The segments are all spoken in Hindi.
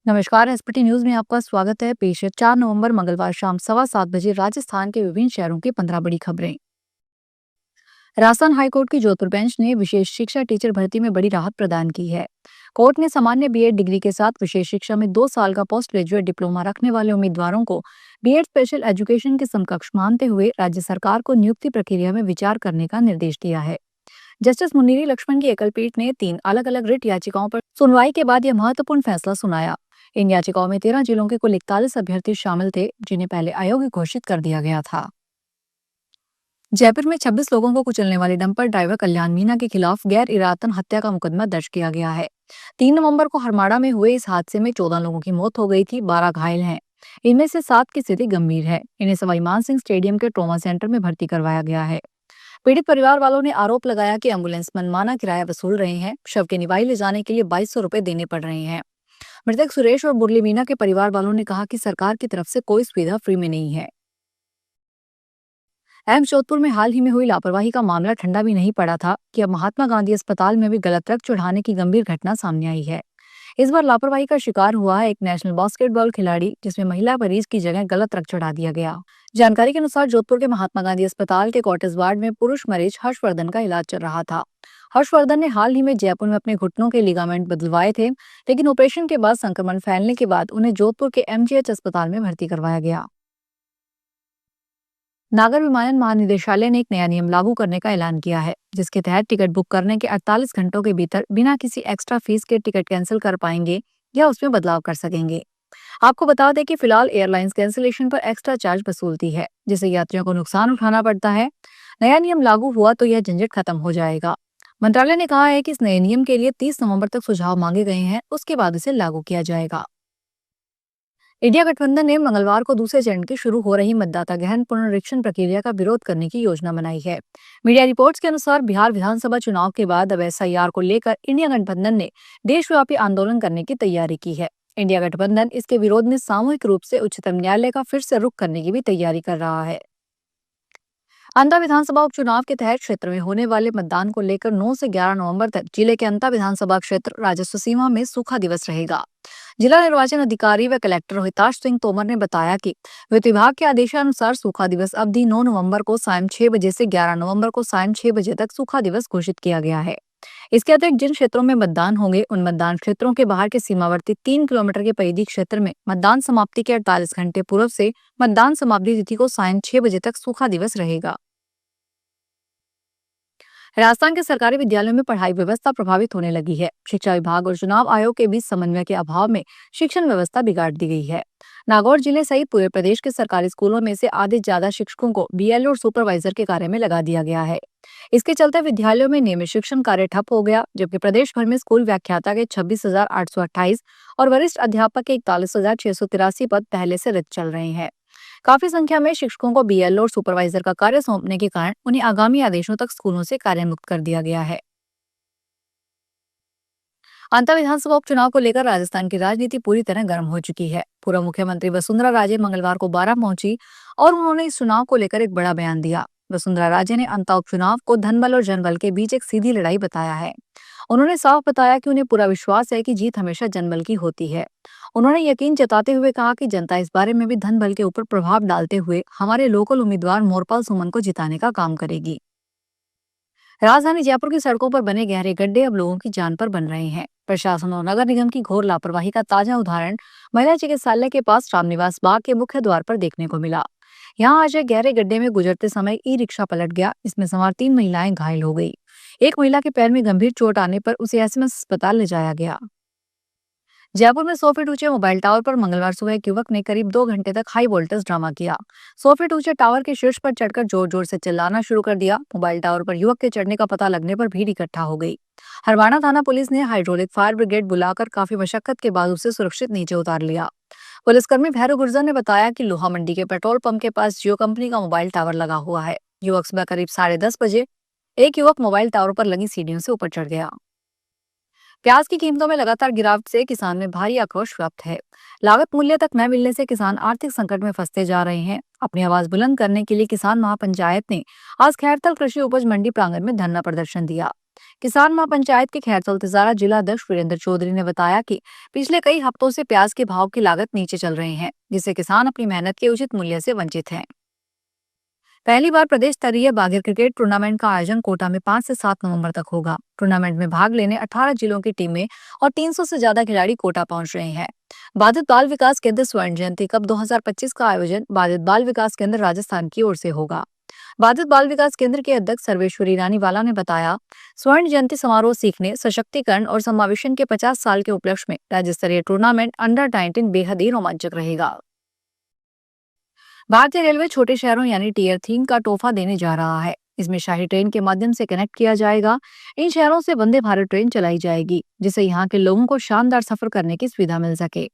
नमस्कार। एसपीटी न्यूज में आपका स्वागत है। पेश है 4 नवंबर मंगलवार शाम 7:15 राजस्थान के विभिन्न शहरों की 15 बड़ी खबरें। राजस्थान हाईकोर्ट की जोधपुर बेंच ने विशेष शिक्षा टीचर भर्ती में बड़ी राहत प्रदान की है। कोर्ट ने सामान्य बीएड डिग्री के साथ विशेष शिक्षा में 2 साल का पोस्ट ग्रेजुएट डिप्लोमा रखने वाले उम्मीदवारों को बीएड स्पेशल एजुकेशन के समकक्ष मानते हुए राज्य सरकार को नियुक्ति प्रक्रिया में विचार करने का निर्देश दिया है। जस्टिस मुन्नीरी लक्ष्मण की एकल पीठ ने 3 अलग-अलग रिट याचिकाओं पर सुनवाई के बाद यह महत्वपूर्ण फैसला सुनाया। इन याचिकाओं में 13 जिलों के कुल 41 अभ्यर्थी शामिल थे, जिन्हें पहले अयोग्य घोषित कर दिया गया था। जयपुर में 26 लोगों को कुचलने वाले डंपर ड्राइवर कल्याण मीना के खिलाफ गैर इरादतन हत्या का मुकदमा दर्ज किया गया है। 3 नवंबर को हरमाड़ा में हुए इस हादसे में 14 लोगों की मौत हो गई थी, 12 घायल हैं। इनमें से 7 की स्थिति गंभीर है। इन्हें सवाई मानसिंह स्टेडियम के ट्रॉमा सेंटर में भर्ती करवाया गया है। पीड़ित परिवार वालों ने आरोप लगाया कि एम्बुलेंस मनमाना किराया वसूल रहे हैं। शव के निवाई ले जाने के लिए 2200 रुपए देने पड़ रहे हैं। मृतक सुरेश और मुरली मीना के परिवार वालों ने कहा कि सरकार की तरफ से कोई सुविधा फ्री में नहीं है। एम्स जोधपुर में हाल ही में हुई लापरवाही का मामला ठंडा भी नहीं पड़ा था कि अब महात्मा गांधी अस्पताल में भी गलत ट्रक चढ़ाने की गंभीर घटना सामने आई है। इस बार लापरवाही का शिकार हुआ है एक नेशनल बास्केटबॉल खिलाड़ी, जिसमें महिला मरीज की जगह गलत ट्रक चढ़ा दिया गया। जानकारी के अनुसार जोधपुर के महात्मा गांधी अस्पताल के कॉटेज वार्ड में पुरुष मरीज हर्षवर्धन का इलाज चल रहा था। हर्षवर्धन ने हाल ही में जयपुर में अपने घुटनों के लिगामेंट बदलवाए थे, लेकिन ऑपरेशन के बाद संक्रमण फैलने के बाद उन्हें जोधपुर के एमजीएच अस्पताल में भर्ती करवाया गया। नागर विमानन महानिदेशालय ने एक नया नियम लागू करने का ऐलान किया है, जिसके तहत टिकट बुक करने के 48 घंटों के भीतर बिना किसी एक्स्ट्रा फीस के टिकट कैंसिल कर पाएंगे या उसमें बदलाव कर सकेंगे। आपको बता दें कि फिलहाल एयरलाइंस कैंसिलेशन पर एक्स्ट्रा चार्ज वसूलती है, जिससे यात्रियों को नुकसान उठाना पड़ता है। नया नियम लागू हुआ तो यह झंझट खत्म हो जाएगा। मंत्रालय ने कहा है कि इस नए नियम के लिए 30 नवंबर तक सुझाव मांगे गए हैं, उसके बाद इसे लागू किया जाएगा। इंडिया गठबंधन ने मंगलवार को दूसरे चरण की शुरू हो रही मतदाता गहन पुनरीक्षण प्रक्रिया का विरोध करने की योजना बनाई है। मीडिया रिपोर्ट्स के अनुसार बिहार विधानसभा चुनाव के बाद अब एसआईआर को लेकर इंडिया गठबंधन ने देशव्यापी आंदोलन करने की तैयारी की है। इंडिया गठबंधन इसके विरोध में सामूहिक रूप से उच्चतम न्यायालय का फिर से रुख करने की भी तैयारी कर रहा है। अंता विधानसभा उपचुनाव के तहत क्षेत्र में होने वाले मतदान को लेकर 9 से 11 नवंबर तक जिले के अंता विधानसभा क्षेत्र राजस्व सीमा में सूखा दिवस रहेगा। जिला निर्वाचन अधिकारी व कलेक्टर हिताश सिंह तोमर ने बताया कि वित्त विभाग के आदेशानुसार सूखा दिवस अवधि 9 नवंबर को सायं 6 बजे से 11 नवंबर को सायं 6 बजे तक सूखा दिवस घोषित किया गया है। इसके अतिरिक्त जिन क्षेत्रों में मतदान होंगे, उन मतदान क्षेत्रों के बाहर के सीमावर्ती 3 किलोमीटर के परिधि क्षेत्र में मतदान समाप्ति के 48 घंटे पूर्व से मतदान समाप्ति तिथि को सायं 6 बजे तक सूखा दिवस रहेगा। राजस्थान के सरकारी विद्यालयों में पढ़ाई व्यवस्था प्रभावित होने लगी है। शिक्षा विभाग और चुनाव आयोग के बीच समन्वय के अभाव में शिक्षण व्यवस्था बिगाड़ दी गई है। नागौर जिले सहित पूरे प्रदेश के सरकारी स्कूलों में से आधे ज्यादा शिक्षकों को बीएलओ और सुपरवाइजर के कार्य में लगा दिया गया है। इसके चलते विद्यालयों में नियमित शिक्षण कार्य ठप हो गया, जबकि प्रदेश भर में स्कूल व्याख्याता के 26,828 और वरिष्ठ अध्यापक के 41,683 पद पहले से रिक्त चल रहे हैं। काफी संख्या में शिक्षकों को बीएलओ और सुपरवाइजर का कार्य सौंपने के कारण उन्हें आगामी आदेशों तक स्कूलों से कार्यमुक्त कर दिया गया है। अंतर विधानसभा उपचुनाव को लेकर राजस्थान की राजनीति पूरी तरह गर्म हो चुकी है। पूर्व मुख्यमंत्री वसुंधरा राजे मंगलवार को बारां पहुंची और उन्होंने इस चुनाव को लेकर एक बड़ा बयान दिया। वसुंधरा राजे ने अंता उपचुनाव को धनबल और जनबल के बीच एक सीधी लड़ाई बताया है। उन्होंने साफ बताया कि उन्हें पूरा विश्वास है कि जीत हमेशा जनबल की होती है। उन्होंने यकीन जताते हुए कहा कि जनता इस बारे में भी धनबल के ऊपर प्रभाव डालते हुए हमारे लोकल उम्मीदवार मोरपाल सुमन को जिताने का काम करेगी। राजधानी जयपुर की सड़कों पर बने गहरे गड्ढे अब लोगों की जान पर बन रहे हैं। प्रशासन और नगर निगम की घोर लापरवाही का ताजा उदाहरण महिला चिकित्सालय के पास रामनिवास बाग के मुख्य द्वार पर देखने को मिला। यहाँ आज एक गहरे गड्ढे में गुजरते समय ई रिक्शा पलट गया। इसमें सवार 3 महिलाएं घायल हो गई। एक महिला के पैर में गंभीर चोट आने पर उसे एसएमएस अस्पताल ले जाया गया। जयपुर में 100 फीट ऊंचे मोबाइल टावर पर मंगलवार सुबह एक युवक ने करीब 2 घंटे तक हाई वोल्टेज ड्रामा किया। 100 फीट ऊंचे टावर के शीर्ष पर चढ़कर जोर जोर से चिल्लाना शुरू कर दिया। मोबाइल टावर पर युवक के चढ़ने का पता लगने पर भीड़ इकट्ठा हो गई। हरवाना थाना पुलिस ने हाइड्रोलिक फायर ब्रिगेड बुलाकर काफी मशक्कत के बाद उसे सुरक्षित नीचे उतार लिया। पुलिसकर्मी भैरव गुर्जर ने बताया कि लोहा मंडी के पेट्रोल पंप के पास जियो कंपनी का मोबाइल टावर लगा हुआ है। युवक सुबह करीब 10:30 बजे एक युवक मोबाइल टावर पर लगी सीढ़ियों से ऊपर चढ़ गया। प्याज की कीमतों में लगातार गिरावट से किसान में भारी आक्रोश व्याप्त है। लागत मूल्य तक न मिलने से किसान आर्थिक संकट में फंसते जा रहे हैं। अपनी आवाज बुलंद करने के लिए किसान महापंचायत ने आज खैरथल कृषि उपज मंडी प्रांगण में धरना प्रदर्शन दिया। किसान महापंचायत के खैरसोल तिजारा जिला अध्यक्ष वीरेंद्र चौधरी ने बताया कि पिछले कई हफ्तों से प्याज के भाव की लागत नीचे चल रहे हैं, जिससे किसान अपनी मेहनत के उचित मूल्य से वंचित हैं। पहली बार प्रदेश स्तरीय बागीर क्रिकेट टूर्नामेंट का आयोजन कोटा में 5 से 7 नवंबर तक होगा। टूर्नामेंट में भाग लेने 18 जिलों की टीमें और 300 से ज्यादा खिलाड़ी कोटा पहुंच रहे हैं। बाधित बाल विकास केंद्र स्वर्ण जयंती कप 2025 का आयोजन बाधित बाल विकास केंद्र राजस्थान की ओर से होगा। बाधित बाल विकास केंद्र के अध्यक्ष सर्वेश्वरी रानीवाला ने बताया, स्वर्ण जयंती समारोह सीखने, सशक्तिकरण और समावेशन के 50 साल के उपलक्ष्य में राज्य स्तरीय टूर्नामेंट अंडर 19 बेहद ही रोमांचक रहेगा। भारतीय रेलवे छोटे शहरों यानी टीयर 3 का तोहफा देने जा रहा है। इसमें शाही ट्रेन के माध्यम से कनेक्ट किया जाएगा। इन शहरों से वंदे भारत ट्रेन चलाई जाएगी, जिससे यहाँ के लोगों को शानदार सफर करने की सुविधा मिल सके।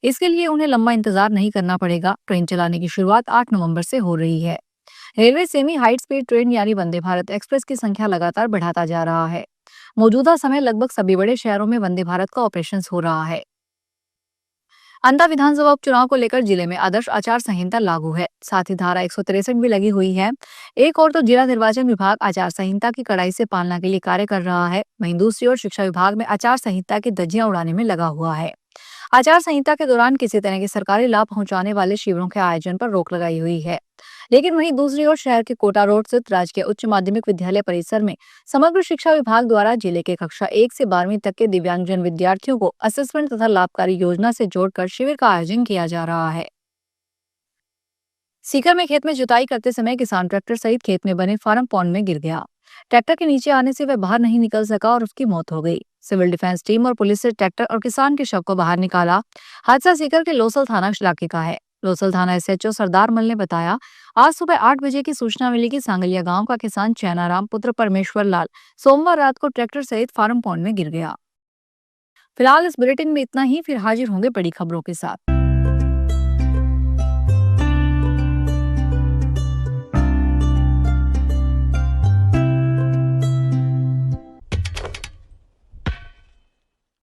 इसके लिए उन्हें लंबा इंतजार नहीं करना पड़ेगा। ट्रेन चलाने की शुरुआत 8 नवंबर से हो रही है। Railway semi high speed train यानी वंदे भारत एक्सप्रेस की संख्या लगातार बढ़ाता जा रहा है। मौजूदा समय लगभग सभी बड़े शहरों में वंदे भारत का ऑपरेशन हो रहा है। अंता विधानसभा उपचुनाव को लेकर जिले में आदर्श आचार संहिता लागू है, साथ ही धारा 163 भी लगी हुई है। एक और तो जिला निर्वाचन विभाग आचार संहिता की कड़ाई से पालना के लिए कार्य कर रहा है, वहीं दूसरी ओर शिक्षा विभाग में आचार संहिता की धज्जियां उड़ाने में लगा हुआ है। आचार संहिता के दौरान किसी तरह के सरकारी लाभ पहुंचाने वाले शिविरों के आयोजन पर रोक लगाई हुई है। लेकिन वहीं दूसरी ओर शहर के कोटा रोड स्थित राजकीय उच्च माध्यमिक विद्यालय परिसर में समग्र शिक्षा विभाग द्वारा जिले के कक्षा 1 से 12वीं तक के दिव्यांगजन विद्यार्थियों को असेसमेंट तथा लाभकारी योजना से जोड़कर शिविर का आयोजन किया जा रहा है। सीकर में खेत में जुताई करते समय किसान ट्रैक्टर सहित खेत में बने फार्म पॉन्ड में गिर गया। ट्रैक्टर के नीचे आने से वह बाहर नहीं निकल सका और उसकी मौत हो गई। सिविल डिफेंस टीम और पुलिस से ट्रैक्टर और किसान के शव को बाहर निकाला। हादसा सीकर के लोसल थाना इलाके का है। लोसल थाना एसएचओ सरदार मल ने बताया, आज सुबह 8 बजे की सूचना मिली कि सांगलिया गांव का किसान चैनाराम पुत्र परमेश्वर लाल सोमवार रात को ट्रैक्टर सहित फार्म पॉन्ड में गिर गया। फिलहाल इस बुलेटिन में इतना ही, फिर हाजिर होंगे बड़ी खबरों के साथ।